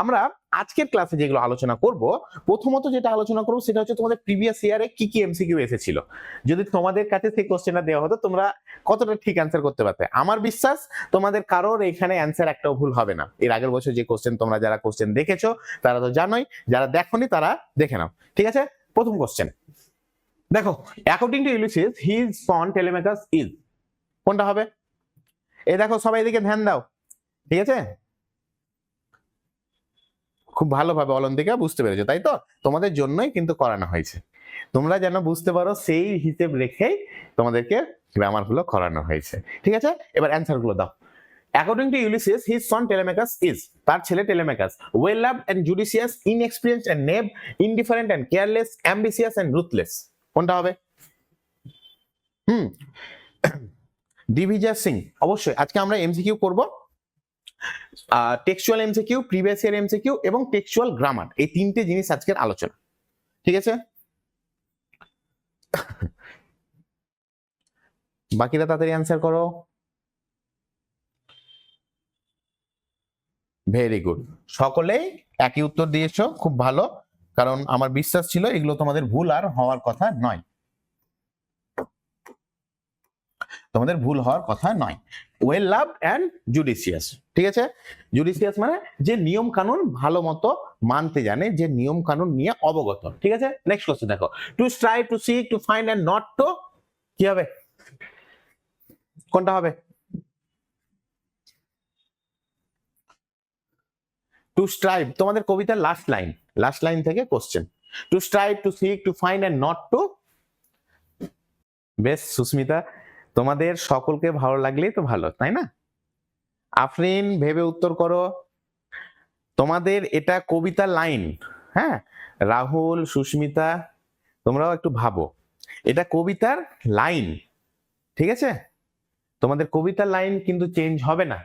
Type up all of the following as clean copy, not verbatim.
আমরা আজকের ক্লাসে যেগুলো আলোচনা করব, প্রথমত যেটা আলোচনা করব সেটা হচ্ছে তোমাদের প্রিভিয়াস ইয়ারে কি কি এমসিকিউ এসেছিল। যদি তোমাদের কাছে সেই কোশ্চেনটা দেওয়া হতো তোমরা কতটা ঠিক অ্যান্সার করতে পারতে। আমার বিশ্বাস তোমাদের কারোর এখানে অ্যান্সার একটাও ভুল হবে না। এর আগের বছর যে কোশ্চেন তোমরা যারা কোশ্চেন দেখেছো তারা তো জানোই, যারা দেখোনি তারা দেখে নাও। ঠিক আছে, প্রথম কোশ্চেন দেখো, according to Ulysses his son Telemachus is, কোনটা হবে? এই দেখো সবাই এদিকে ধ্যান দাও, ঠিক আছে? খুব ভালোভাবে অলিম্পিকা বুঝতে পেরেছো, তাই তো? তোমাদের জন্যই কিন্তু করানো হয়েছে, তোমরা যেন বুঝতে পারো সেই হিসেব রেখেই তোমাদেরকে গ্রামার গুলো করানো হয়েছে। ঠিক আছে, এবার অ্যান্সার গুলো দাও। According to Ulysses his son Telemachus is, তার ছেলে Telemachus, well loved and judicious, inexperienced and naive, indifferent and careless, ambitious and ruthless, কোনটা হবে? দিভিজা সিং। অবশ্যই আজকে আমরা এমসিকিউ করব, textual MCQ, previous year MCQ এবং টেক্সচুয়াল গ্রামার, এই তিনটে জিনিস আজকের আলোচনা। ঠিক আছে, বাকিরা তাড়াতাড়ি অ্যান্সার করো। ভেরি গুড, সকলেই একই উত্তর দিয়েছো, খুব ভালো, কারণ আমার বিশ্বাস ছিল এগুলো তোমাদের ভুল আর হওয়ার কথা নয়, তোমাদের ভুল হওয়ার কথা নয়। ওয়েল লাভড এন্ড জুডিশিয়াস, ঠিক আছে? জুডিশিয়াস মানে যে নিয়ম কানুন ভালো মতো মানতে জানে, যে নিয়ম কানুন নিয়ে অবগত। ঠিক আছে, নেক্সট কোশ্চেন দেখো, to strive, to seek, to find and not to, কি হবে? কোনটা হবে? টু স্ট্রাইভ তোমাদের কবিতার লাস্ট লাইন থেকে question. To strive, to seek, to find and not to. বেশ সুস্মিতা, তোমাদের সকলকে ভালো লাগলেই তো ভালো, তাই না? আফরিন ভেবে উত্তর করো, তোমাদের এটা কবিতার লাইন। হ্যাঁ, রাহুল, সুস্মিতা, তোমরাও একটু ভাবো, এটা কবিতার লাইন, ঠিক আছে? তোমাদের কবিতার লাইন কিন্তু চেঞ্জ হবে না।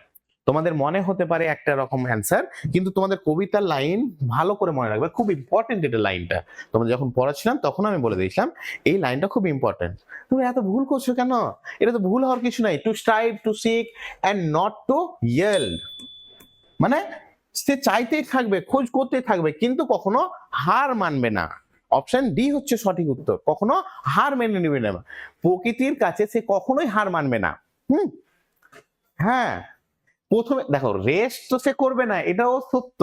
তোমাদের মনে হতে পারে একটা রকম অ্যান্সার, কিন্তু তোমাদের কবিতার লাইন ভালো করে মনে রাখবে, খুব ইম্পর্টেন্ট এটা লাইনটা। তোমরা যখন পড়াচ্ছিলাম তখন আমি বলে দিয়েছিলাম এই লাইনটা খুব ইম্পর্টেন্ট। তুমি এত ভুল করছো কেন? এটা তো ভুল হওয়ার কিছু নাই। To strive, to seek and not to yield, মানে সে চাইতেই থাকবে, খোঁজ করতেই থাকবে, কিন্তু কখনো হার মানবে না। অপশন ডি হচ্ছে সঠিক উত্তর, কখনো হার মেনে নেবে না। প্রকৃতির কাছে সে কখনোই হার মানবে না। হ্যাঁ, প্রথমে দেখো রেস্ট তো সে করবে না, এটাও সত্য,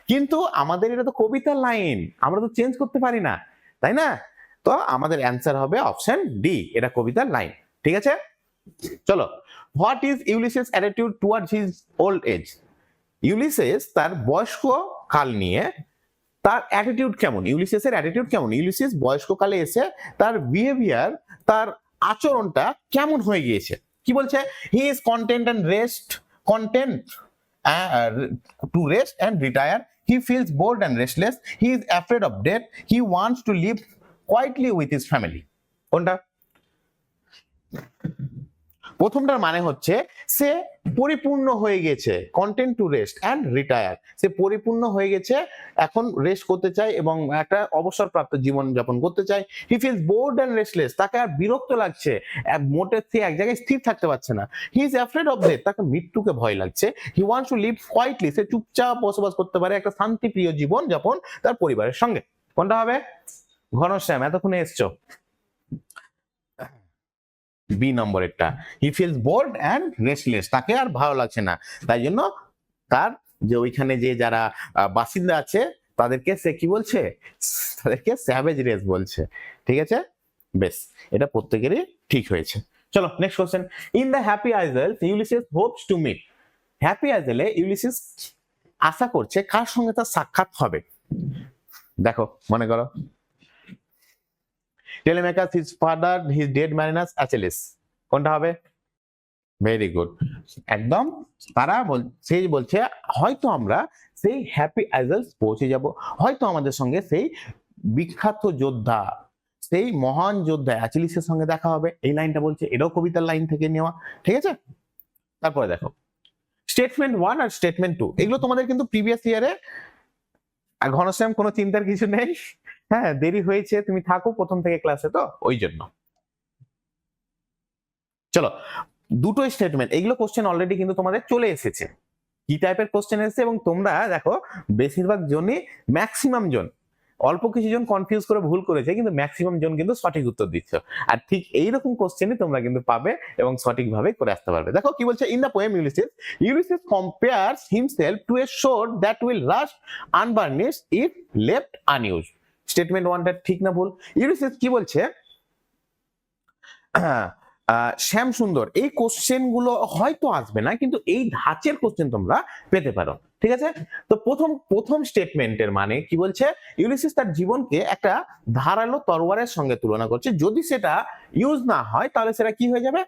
কিন্তু আমাদের এটা তো কবিতার লাইন, আমরা তো চেঞ্জ করতে পারি না, তাই না? তো আমাদের অ্যান্সার হবে অপশন ডি, এটা কবিতার লাইন। ঠিক আছে, চলো, what is Ulysses attitude towards his old age? Ulysses তার বয়স্ক কাল নিয়ে তার অ্যাটিটিউড কেমন? ইউলিসিসের অ্যাটিটিউড কেমন? ইউলিসিস বয়স্ককালে এসে তার বিহেভিয়ার, তার আচরণটা কেমন হয়ে গিয়েছে? কি বলছে? He is content and rest, content to rest and retire. He feels bored and restless. He is afraid of death. He wants to live quietly with his family. কোনটা? প্রথমটার মানে হচ্ছে সে পরিপূর্ণ হয়ে গেছে, content to rest and retire, সে পরিপূর্ণ হয়ে গেছে, এখন রেস্ট করতে চায় এবং একটা অবসরপ্রাপ্ত জীবন যাপন করতে চায়। হি ফিলস বোর্ড অ্যান্ড রেস্টলেস, তাকে আর বিরক্ত লাগছে, মোটে সে এক জায়গায় স্থির থাকতে পারছে না। He is afraid of death, তাকে মৃত্যুকে ভয় লাগছে। He wants to live quietly, সে চুপচাপ বসবাস করতে পারে একটা শান্তিপ্রিয় জীবন যাপন তার পরিবারের সঙ্গে। কোনটা হবে? ঘনশ্যাম এতক্ষণে এসছো, বি নম্বরেরটা। He feels bored and restless, তাকে আর ভালো লাগছে না, তাই জন্য তার যে ওইখানে যে যারা বাসিন্দা আছে তাদেরকে সে কি বলছে? তাদেরকে স্যাভেজ রেস বলছে। ঠিক আছে, বেশ, এটা প্রত্যেকেরই ঠিক হয়েছে। চলো next question. In the happy isles Ulysses hopes to meet, happy আইজেলে ইউলিসিস আশা করছে কার সঙ্গে তার সাক্ষাৎ হবে? দেখো মনে করো, Telemachus, his father, his dead mariners, Achilles, কোনটা হবে? ভেরি গুড, একদম। তারা সেই বলছে হয়তো আমরা সেই হ্যাপি আইজেলস পৌঁছে যাব, হয়তো আমাদের সঙ্গে সেই বিখ্যাত যোদ্ধা, সেই মহান যোদ্ধা অ্যাচেলিসের সঙ্গে দেখা হবে, এই লাইনটা বলছে, এটাও কবিতার লাইন থেকে নেওয়া। ঠিক আছে, তারপরে দেখো স্টেটমেন্ট 1 আর স্টেটমেন্ট 2, এগুলো তোমাদের কিন্তু প্রিভিয়াস ইয়ারে। আর ঘনশ্যাম কোনো চিন্তার কিছু নেই, হ্যাঁ দেরি হয়েছে, তুমি থাকো প্রথম থেকে ক্লাসে তো ওই জন্য। চলো, দুটো স্টেটমেন্ট, এগুলো কোশ্চেন অলরেডি কিন্তু তোমাদের চলে এসেছে, কি টাইপের কোশ্চেন এসেছে, এবং তোমরা দেখো বেশিরভাগ জনই, ম্যাক্সিমাম জন, অল্প কিছু জন কনফিউজ করে ভুল করেছে, কিন্তু ম্যাক্সিমাম জন কিন্তু সঠিক উত্তর দিচ্ছ। আর ঠিক এইরকম কোশ্চেনই তোমরা কিন্তু পাবে এবং সঠিকভাবে করে আসতে পারবে। দেখো কি বলছে, in the poem Ulysses compares himself to a sword that will rust unburnished if left unused. Statement ওয়ানটা ঠিক না ভুল? ইউলিসিস কি বলছে, শ্যাম সুন্দর, এই কোশ্চেন গুলো হয়তো আসবে না, কিন্তু এই ধাঁচের কোশ্চেন তোমরা পেতে পারো, ঠিক আছে? তো প্রথম স্টেটমেন্টের মানে কি বলছে, ইউলিসিস তার জীবনকে একটা ধারালো তরোয়ারের সঙ্গে তুলনা করছে, যদি সেটা ইউজ না হয় তাহলে সেটা কি হয়ে যাবে,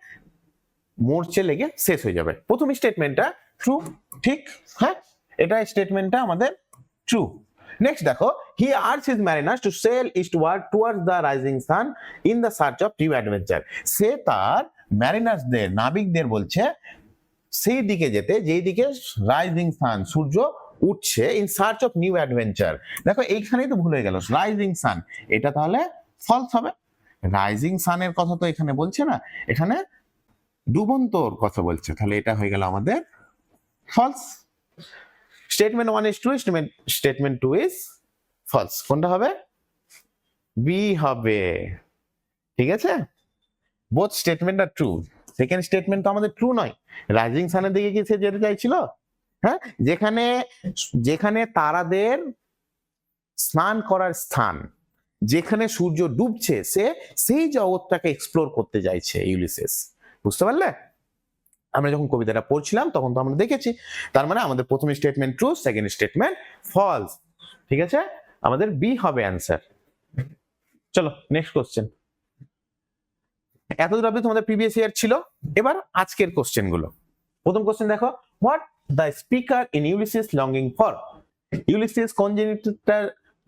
মরচে লেগে শেষ হয়ে যাবে। প্রথম স্টেটমেন্টটা ট্রু, ঠিক, হ্যাঁ, এটা স্টেটমেন্টটা আমাদের ট্রু। নেক্সট দেখো, he urged his mariners to sail eastward towards the rising sun in the search of new adventure. সে তার ম্যারিনার্সদের, নাবিকদের বলছে সেই দিকে যেতে যেই দিকে রাইজিং সান, সূর্য উঠছে, in search of new adventure. দেখো এইখানেই তো ভুল হয়ে গেল, রাইজিং সান, এটা তাহলে ফলস হবে। রাইজিং সানের কথা তো এখানে বলছে না, এখানে ডুবন্তর কথা বলছে, তাহলে এটা হয়ে গেল আমাদের false. Statement one is true, statement two is false. কোনটা হবে? বি হবে, ঠিক আছে? Both statement are true. Second statement তো আমাদের ট্রু নয়, রাইজিং সানের দিকে কি সে যেতে চাইছিল? হ্যাঁ, যেখানে যেখানে তারাদের স্নান করার স্থান, যেখানে সূর্য ডুবছে, সে সেই জগৎটাকে এক্সপ্লোর করতে চাইছে ইউলিসিস। বুঝতে পারলে? আমরা যখন কবিতাটা পড়ছিলাম তখন তো আমরা দেখেছি, তার মানে আমাদের প্রথম statement true, second statement false, ঠিক আছে? আমাদের বি হবে অ্যান্সার। চলো নেক্সট কোশ্চেন। এতদূর অবধি তোমাদের প্রিভিয়াস ইয়ার ছিল, এবার আজকের কোশ্চেন গুলো। প্রথম কোশ্চেন দেখো, what the speaker in Ulysses longing for. Ulysses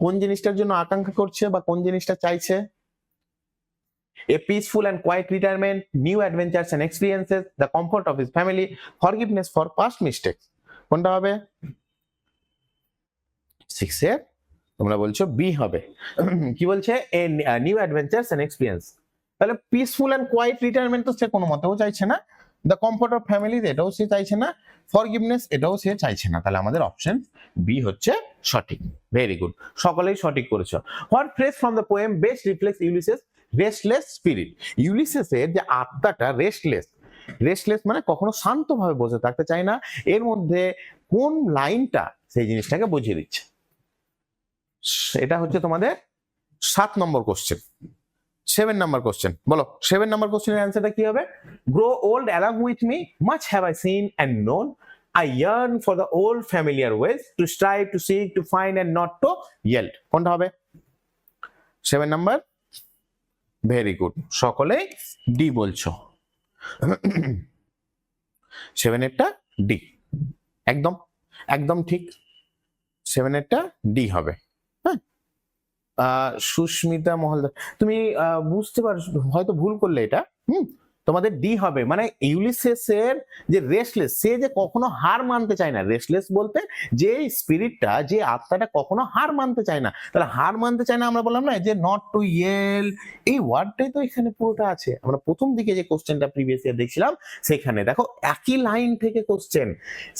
কোন জিনিসটার জন্য আকাঙ্ক্ষা করছে বা কোন জিনিসটা চাইছে? A peaceful and quiet retirement, new adventures and experiences, the comfort of his family, forgiveness for past mistakes. কোনটা হবে? 6 এর তোমরা বলছো বি হবে। কি বলছে? A new adventures and experience, তাহলে পিসফুল এন্ড কোয়াইট রিটায়ারমেন্ট তো সে কোনো মতেও চাইছে না, দ্য কমফর্ট অফ ফ্যামিলি এটাও সে চাইছে না, ফরগিভনেস এটাও সে চাইছে না, তাহলে আমাদের অপশন বি হচ্ছে সঠিক। ভেরি গুড, সকলেই সঠিক করেছো। What phrase from the poem best reflects Ulysses restless spirit. ইউলিসিসের যে আত্মাটা রেস্টলেস মানে কখনো শান্তভাবে বসে থাকতে চায় না, এর মধ্যে কোন লাইনটা সেই জিনিসটাকে বুঝিয়ে দিচ্ছে? এটা হচ্ছে তোমাদের 7 নম্বর কোশ্চেন। 7 নম্বর কোশ্চেন বলো, 7 নম্বর কোশ্চেনের অ্যান্সারটা কি হবে? Grow old along with me, much have I seen and known, I yearn for the old familiar ways, to strive, to seek, to find and not to yield. কোনটা হবে? 7 নাম্বার। ভেরি গুড, সকলেই D বলছো। 7 এরটা D, একদম একদম ঠিক। 7 এরটা D হবে। হ্যাঁ, সুস্মিতা মহলদার, তুমি বুঝতে পারো, হয়তো ভুল করলে এটা। তোমাদের ডি হবে, মানে ইউলিসিসের যে রেস্টলেস, সে যে কখনো হার মানতে চায় না। রেস্টলেস বলতে যে স্পিরিটটা, যে আত্মাটা কখনো হার মানতে চায় না, তাহলে হার মানতে চায় না আমরা বললাম না যে নট টু ইয়েল, এই ওয়ার্ডটাই তো এখানে পুরোটা আছে। আমরা প্রথম দিকে যে কোশ্চেনটা প্রিভিয়াস ইয়ার দেখছিলাম সেখানে দেখো একই লাইন থেকে কোশ্চেন,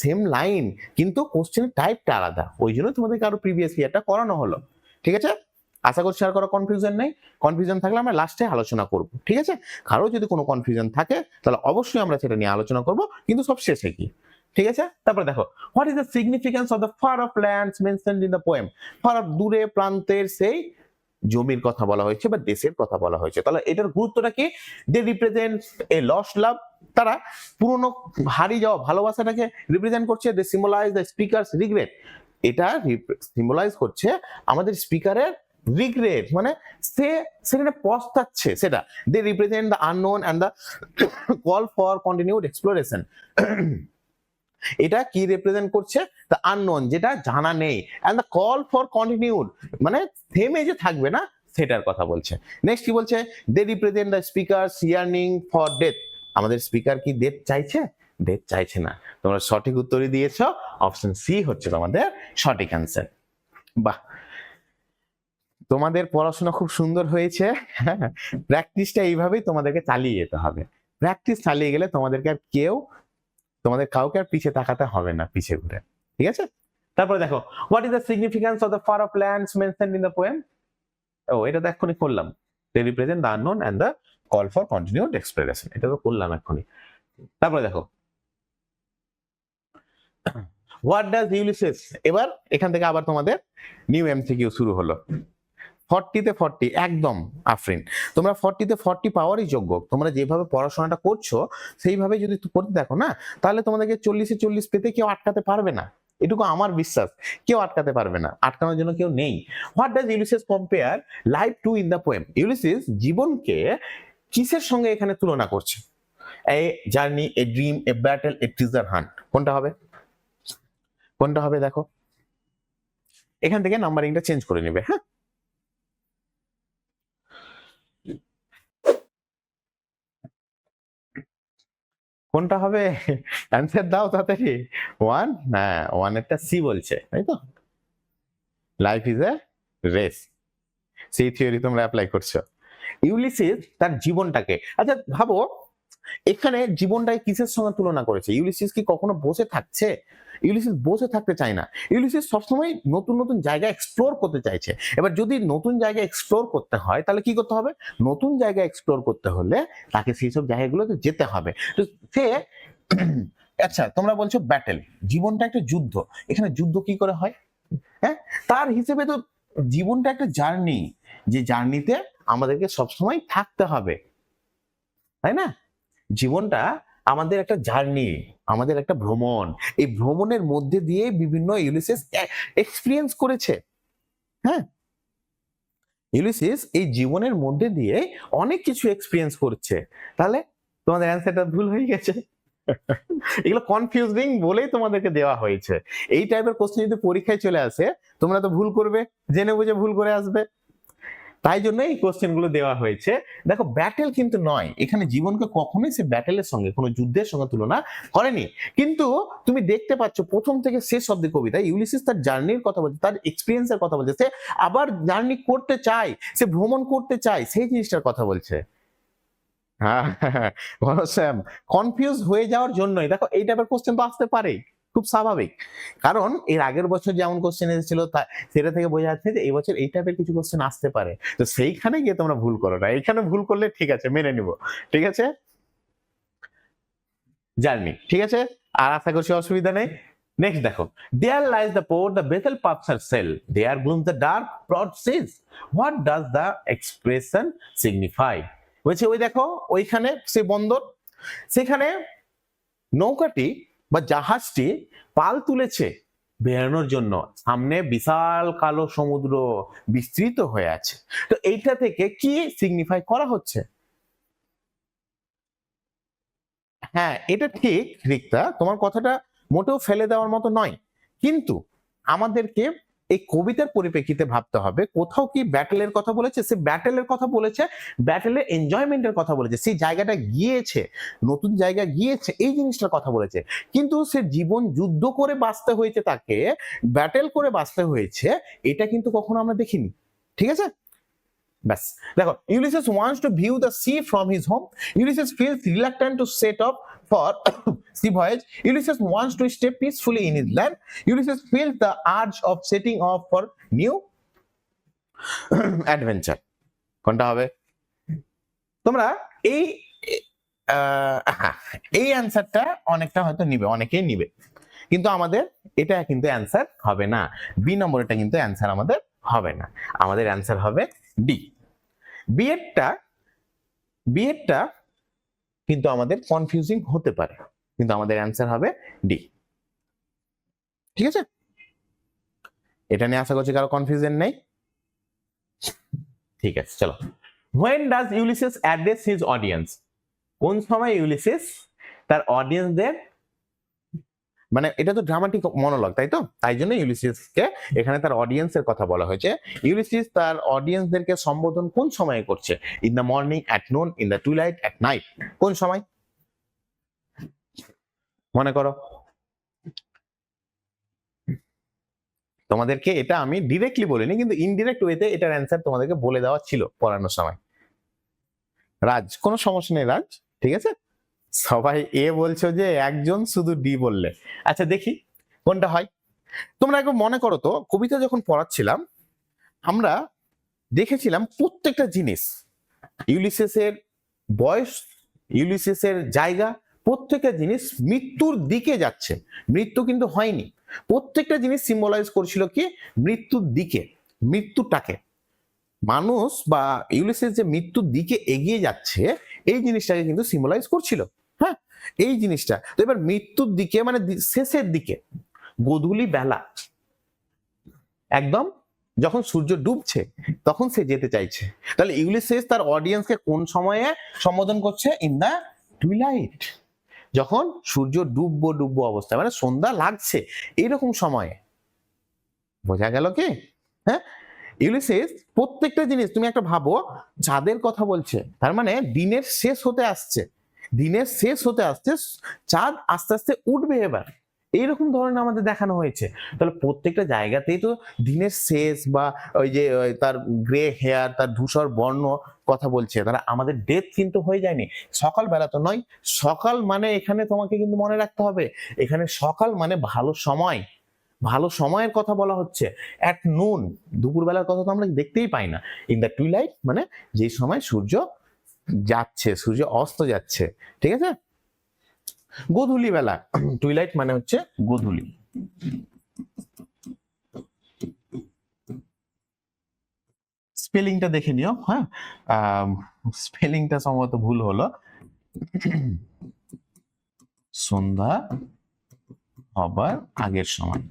সেম লাইন, কিন্তু কোশ্চেনের টাইপটা আলাদা, ওই জন্য তোমাদেরকে আরো প্রিভিয়াস ইয়ারটা করানো হলো। ঠিক আছে, আশা করছি আর কোনো কনফিউশন নেই। কনফিউশন থাকলে আমরা লাস্টে আলোচনা করব, ঠিক আছে? কারো যদি কোনো কনফিউশন থাকে তাহলে অবশ্যই আমরা সেটা নিয়ে আলোচনা করব, কিন্তু সব শেষে কি, ঠিক আছে? তারপরে দেখো, what is the significance of the far off lands mentioned in the poem. Far off, দূরে প্রান্তের সেই জমির কথা বলা হয়েছে বা দেশের কথা বলা হয়েছে, তাহলে এটার গুরুত্বটা কি? দে রিপ্রেজেন্ট এ লস্ট লাভ, তারা পুরনো হারিয়ে যাওয়া ভালোবাসাটাকে রিপ্রেজেন্ট করছে। They symbolize the speaker's regret, এটা সিম্বলাইজ করছে আমাদের স্পিকারের রিগ্রেট, মানে সে সেখানে পস্তাচ্ছে সেটা। They represent the unknown and the call for continued exploration, এটা কি রিপ্রেজেন্ট করছে? দ্য আননোন, যেটা জানা নেই, and the call for continued, মানে থেমে যে থাকবে না সেটার কথা বলছে। নেক্সট কি বলছে? They represent the speaker's yearning for death, আমাদের স্পিকার কি ডেথ চাইছে? ডেথ চাইছে না। তোমরা সঠিক উত্তরই দিয়েছো, অপশন সি হচ্ছে তোমাদের সঠিক অ্যান্সার। বাহ, তোমাদের পড়াশোনা খুব সুন্দর হয়েছে। প্র্যাকটিসটা এইভাবেই তোমাদেরকে চালিয়ে যেতে হবে। প্র্যাকটিস চালিয়ে গেলে তোমাদেরকে আর কেউ তোমাদের কাউকে আর পিছে তাকাতে হবে না পিছে ঘুরে, ঠিক আছে? তারপরে দেখো, what is the significance of the far off lands mentioned in the poem? ও, এটা তো এক্ষুনি করলাম, they represent the unknown and the call for continued exploration, এটা তো করলাম এক্ষুনি। তারপরে দেখো, হোয়াট ডাজ ইউলিসিস, এবার এখান থেকে আবার তোমাদের নিউ এমসিকিউ শুরু হলো। 40-তে 40 একদম আফরিন, তোমরা 40-তে 40 পাওয়ারই যোগ্য। তোমরা যেভাবে পড়াশোনাটা করছো সেইভাবে যদি করতে দেখো না, তাহলে তোমাদেরকে 40-এ 40 পেতে কেউ আটকাতে পারবে না, এটুকু আমার বিশ্বাস। কেউ আটকাতে পারবে না, আটকানোর জন্য কেউ নেই। What does Ulysses compare life to in the poem? Ulysses জীবনকে কিসের সঙ্গে এখানে তুলনা করছে? A journey, a dream, A battle, A treasure hunt. কোনটা হবে? কোনটা হবে দেখো, এখান থেকে নাম্বারিংটা চেঞ্জ করে নেবে। হ্যাঁ, কোনটা হবে? অ্যান্সার দাও তাড়াতাড়ি। ওয়ান, হ্যাঁ ওয়ানেরটা সি বলছে, তাই তো? লাইফ ইজ এ রেস, সেই থিওরি তোমরা অ্যাপ্লাই করছো। ইউলিসিস তার জীবনটাকে, আচ্ছা ভাবো, এখানে জীবনটাকে কিসের সঙ্গে তুলনা করেছে? ইউলিসিস কি কখনো বসে থাকছে? ইউলিসিস বসে থাকতে চায় না। ইউলিসিস সবসময় নতুন নতুন জায়গা এক্সপ্লোর করতে চাইছে। এবার যদি নতুন জায়গা এক্সপ্লোর করতে হয় তাহলে কি করতে হবে? নতুন জায়গা এক্সপ্লোর করতে হলে তাকে সেই সব জায়গাগুলোতে যেতে হবে। তো সে আচ্ছা, তোমরা বলছো ব্যাটেল, জীবনটা একটা যুদ্ধ, এখানে যুদ্ধ কি করে হয়? হ্যাঁ, তার হিসেবে তো জীবনটা একটা জার্নি, যে জার্নিতে আমাদেরকে সবসময় থাকতে হবে, তাই না? জীবনটা আমাদের একটা জার্নি, আমাদের একটা ভ্রমণ। এই ভ্রমণের মধ্যে দিয়ে বিভিন্ন ইউলিসিস এক্সপিরিয়েন্স করেছে। হ্যাঁ, ইউলিসিস এই জীবনের মধ্যে দিয়ে অনেক কিছু এক্সপিরিয়েন্স করছে। তাহলে তোমাদের অ্যান্সারটা ভুল হয়ে গেছে। এগুলো কনফিউজিং বলেই তোমাদেরকে দেওয়া হয়েছে। এই টাইপের কোশ্চেন যদি পরীক্ষায় চলে আসে, তোমরা তো ভুল করবে, জেনে বুঝে ভুল করে আসবে। তাই জন্য এই কোশ্চেন গুলো দেওয়া হয়েছে। দেখো, ব্যাটেল কিন্তু নয়, এখানে জীবনকে কখনোই সে ব্যাটেলের সঙ্গে, কোনো যুদ্ধের সঙ্গে তুলনা করেনি। কিন্তু তুমি দেখতে পাচ্ছ প্রথম থেকে শেষ অব্দি কবিতা ইউলিসিস তার জার্নির কথা বলছে, তার এক্সপিরিয়েন্সের কথা বলছে, সে আবার জার্নি করতে চায়, সে ভ্রমণ করতে চায়, সেই জিনিসটার কথা বলছে। হ্যাঁ, স্যাম কনফিউজ হয়ে যাওয়ার জন্যই দেখো এই টাইপের কোশ্চেন তো আসতে পারে, খুব স্বাভাবিক। কারণ এর আগের বছর যেমন কোশ্চেন এসেছিল সেটা থেকে বোঝা যাচ্ছে যে এই বছর এই টাইপের কিছু কোশ্চেন আসতে পারে। তো সেইখানে গিয়ে তোমরা ভুল করো না, এইখানে ভুল করলে ঠিক আছে, মেনে নিব, ঠিক আছে? জার্নি, ঠিক আছে, আর আশা করছি অসুবিধা নেই। নেক্সট দেখো, there lies the port, the বেথেল puffs her sail, there glooms the dark broad seas, what does the expression signify? বলছে ওই দেখো, ওইখানে সে বন্দর, সেখানে নৌকাটি বা জাহাজটি পাল তুলেছে বেরোনোর জন্য, সামনে বিশাল কালো সমুদ্র বিস্তৃত হয়ে আছে। তো এইটা থেকে কি সিগনিফাই করা হচ্ছে? হ্যাঁ, এটা ঠিক রিক্তা, তোমার কথাটা মোটেও ফেলে দেওয়ার মতো নয়, কিন্তু আমাদেরকে এই কবিতার পরিপ্রেক্ষিতে ভাবতে হবে। কোথাও কি ব্যাটেলের কথা বলেছে? সে ব্যাটেলের কথা বলেছে, ব্যাটেলের এনজয়মেন্টের কথা বলেছে, সেই জায়গাটা গিয়েছে, নতুন জায়গা গিয়েছে, এই জিনিসটার কথা বলেছে। কিন্তু সে জীবন যুদ্ধ করে বাঁচতে হয়েছে, তাকে ব্যাটেল করে বাঁচতে হয়েছে, এটা কিন্তু কখনো আমরা দেখিনি, ঠিক আছে? ব্যাস দেখো, Ulysses wants to view the sea from his home, Ulysses feels reluctant to set off for sea voyage, Ulysses wants to stay peacefully in his land, Ulysses feels the urge of setting off for new adventure. কোনটা হবে? তোমরা এই এই অ্যান্সারটা অনেকটা হয়তো নিবে, অনেকেই নিবে, কিন্তু আমাদের এটা কিন্তু অ্যান্সার হবে না। বি নম্বরটা কিন্তু অ্যান্সার আমাদের হবে না, আমাদের অ্যান্সার হবে ডি। বিএডটা কিন্তু আমাদের কনফিউজিং হতে পারে, কিন্তু আমাদের অ্যান্সার হবে ডি, ঠিক আছে? এটা নিয়ে আশা করছি কারো কনফিউশন নেই, ঠিক আছে? চলো, when does Ulysses address his audience? কোন সময় ইউলিসিস তার অডিয়েন্সদের, মানে এটা তো ড্রামাটিক মনোলগ, তাই তো, তাই জন্য ইউলিসিসকে এখানে তার অডিয়েন্সের কথা বলা হয়েছে। ইউলিসিস তার অডিয়েন্সদেরকে সম্বোধন কোন সময়ে করছে? In the morning, at noon, in the twilight, at night. কোন সময় মনে করো? তোমাদেরকে এটা আমি ডিরেক্টলি বলিনি, কিন্তু ইনডিরেক্ট ওয়েতে এটার অ্যান্সার তোমাদেরকে বলে দেওয়া ছিল পড়ানোর সময়। রাজ, কোনো সমস্যা নেই রাজ, ঠিক আছে? সবাই এ বলছো যে, একজন শুধু ডি বললে। আচ্ছা দেখি কোনটা হয়। তোমরা একবার মনে করো তো, কবিতা যখন পড়াচ্ছিলাম আমরা দেখেছিলাম প্রত্যেকটা জিনিস, ইউলিসিসের বয়স, ইউলিসিসের জায়গা, প্রত্যেকটা জিনিস মৃত্যুর দিকে যাচ্ছে, মৃত্যু কিন্তু হয়নি। প্রত্যেকটা জিনিস সিম্বলাইজ করছিল কি মৃত্যুর দিকে, মৃত্যুটাকে। মানুষ বা ইউলিসিস যে মৃত্যুর দিকে এগিয়ে যাচ্ছে এই জিনিসটাকে কিন্তু সিম্বলাইজ করছিল। হ্যাঁ, এই জিনিসটা তো এবার মৃত্যুর দিকে মানে শেষের দিকে, গোধূলি বেলা, একদম যখন সূর্য ডুবছে তখন সে যেতে চাইছে। তাহলে ইউলিসিস তার অডিয়েন্সকে কোন সময়ে সম্বোধন করছে? ইন দা টুইলাইট, যখন সূর্য ডুববো অবস্থায়, মানে সন্ধ্যা লাগছে এইরকম সময়ে। বোঝা গেল কি? হ্যাঁ, ইউলিসিস প্রত্যেকটা জিনিস, তুমি একটা ভাবো চাঁদের কথা বলছে, তার মানে দিনের শেষ হতে আসছে, দিনের শেষ হতে আসছে, চাঁদ আস্তে আস্তে উঠবে এবার, এইরকম ধরনের আমাদের দেখানো হয়েছে। তাহলে প্রত্যেকটা জায়গাতেই তো দিনের শেষ বা ওই যে তার গ্রে হেয়ার, তার ধূসর বর্ণ কথা বলছে। তারা আমাদের ডেথ কিন্তু হয়ে যায়নি, সকাল বেলা তো নয়। সকাল মানে এখানে তোমাকে কিন্তু মনে রাখতে হবে, এখানে সকাল মানে ভালো সময়, ভালো সময়ের কথা বলা হচ্ছে। অ্যাট নুন, দুপুরবেলার কথা তো আমরা দেখতেই পাই না। ইন দ্য টুইলাইট মানে যে সময় সূর্য যাচ্ছে, সূর্য অস্ত যাচ্ছে, ঠিক আছে। গোধূলি বেলা, টুইলাইট মানে হচ্ছে গোধূলি। স্পেলিংটা দেখে নিও। হ্যাঁ, স্পেলিংটা সম্ভবত ভুল হলো। সন্ধ্যা হবার আগের সময়,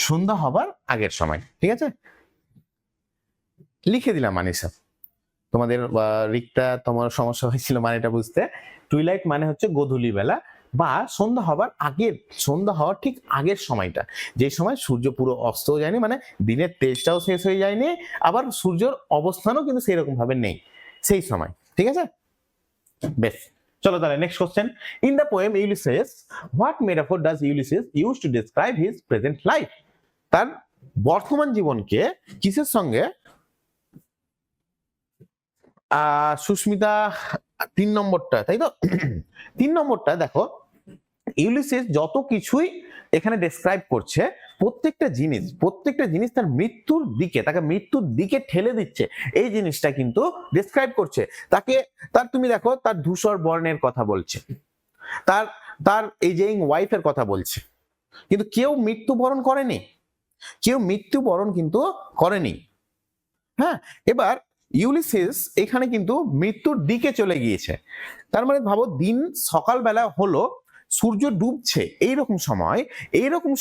সন্ধ্যা হবার আগের সময়, ঠিক আছে। লিখে দিলাম মানিসা, তোমাদের রিকটা তোমার সমস্যা হয়েছিল মানেটা বুঝতে। টুইলাইট মানে হচ্ছে গোধূলি বেলা বা সন্ধ্যা হবার আগের, সন্ধ্যা হওয়ার ঠিক আগের সময়টা, যে সময় সূর্য পুরো অস্তও যায়নি, মানে দিনের তেজটাও শেষ হয়ে যায়নি, আবার সূর্যের অবস্থানও কিন্তু সেই রকম ভাবে নেই সেই সময়, ঠিক আছে। বেশ, চলো তাহলে next question. In the poem Ulysses, what metaphor does Ulysses use to describe his present life? তার বর্তমান জীবনকে কিসের সঙ্গে সুস্মিতা 3 নম্বরটা, তাই তো? 3 নম্বরটা দেখো, ইউলিসিস যত কিছুই এখানে ডেসক্রাইব করছে, প্রত্যেকটা জিনিস তার মৃত্যুর দিকে, তাকে মৃত্যুর দিকে ঠেলে দিচ্ছে, এই জিনিসটা কিন্তু ডেসক্রাইব করছে তাকে। তার তুমি দেখো, তার ধূসর বর্ণের কথা বলছে, তার তার এই যে ওয়াইফের কথা বলছে, কিন্তু কেউ মৃত্যুবরণ করেনি, কেউ মৃত্যুবরণ কিন্তু করেনি। হ্যাঁ, এবার ইউলিসিস এখানে কিন্তু মৃত্যুর দিকে চলে গিয়েছে। তার মানে ভাবো, দিন সকালবেলা হলো, সূর্য ডুবছে, এইরকম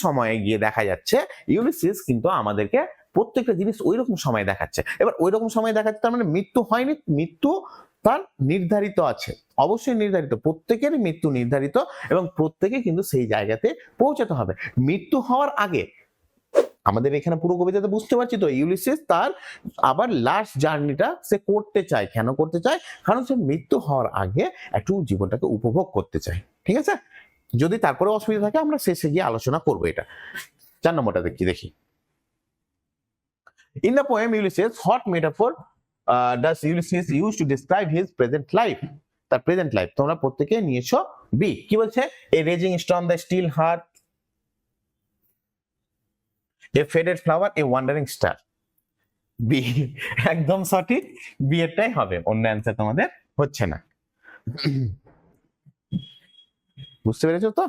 সময়ে গিয়ে দেখা যাচ্ছে ইউলিসিস কিন্তু আমাদেরকে প্রত্যেকটা জিনিস ওইরকম সময় দেখাচ্ছে। এবার ওইরকম সময় দেখাচ্ছে, তার মানে মৃত্যু হয়নি, মৃত্যু তার নির্ধারিত আছে, অবশ্যই নির্ধারিত, প্রত্যেকেরই মৃত্যু নির্ধারিত এবং প্রত্যেকে কিন্তু সেই জায়গাতে পৌঁছাতে হবে। মৃত্যু হওয়ার আগে আমাদের এখানে পুরো কবিতাতে বুঝতে পারছি তো, ইউলিসিস তার আবার লাস্ট জার্নিটা সে করতে চায়। কেন করতে চায়? কারণ সে মৃত্যু হওয়ার আগে একটু জীবনটাকে উপভোগ করতে চায়, ঠিক আছে। যদি তারপরে অসুবিধা থাকে আমরা শেষে গিয়ে আলোচনা করবো এটা। 4 নম্বরটা দেখি। In the poem Ulysses, what metaphor does Ulysses use to describe his present life? তার প্রেজেন্ট লাইফ তোমরা প্রত্যেকে নিয়েছো বি। কি বলছে? A raging storm, the still heart, a faded flower, a wandering star. B একদম সঠিক, বি এরটাই হবে, অন্য অ্যান্সার তোমাদের হচ্ছে না। বুঝতে পেরেছো তো?